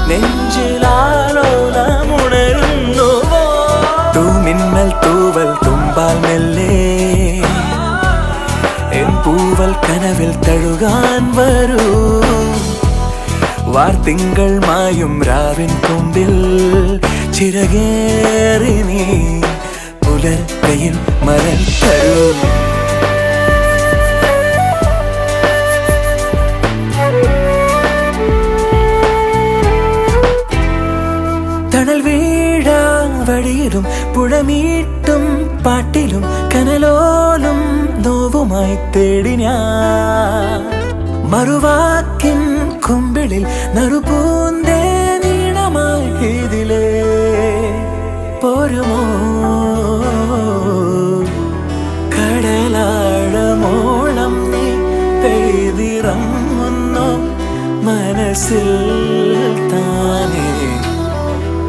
നെഞ്ചിലാലോലമുണരുന്നുവോ തൂമിന്നൽ തൂവൽ തുമ്പാൽ മെല്ലെ എൻ പൂവൽ കനവിൽ തഴുകാൻ വരൂ വാർത്തിങ്കൾ മായും രാവിൻ കൊമ്പിൽ ചിറകേറി നീ പുലർക്കയിൽ മരൽ തരൂ തണൽ വീഴാ വഴിയിലും പുഴമീട്ടും പാട്ടിലും കനലോലും നോവുമായി തേടി ഞാൻ മറുവാക്കിൻ കുമ്പിളിൽ നറുപൂന്തേ നീണമായി ഇതിലേ പോരുമോ കടലാഴമോളം നീ പെയ്തിറങ്ങുന്നു മനസ്സിൽ താനേ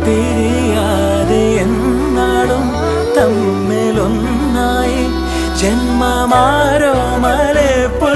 പിരിയാതെ എന്നാളും തമ്മിലൊന്നായി ജന്മമാരോ മലപ്പുഴ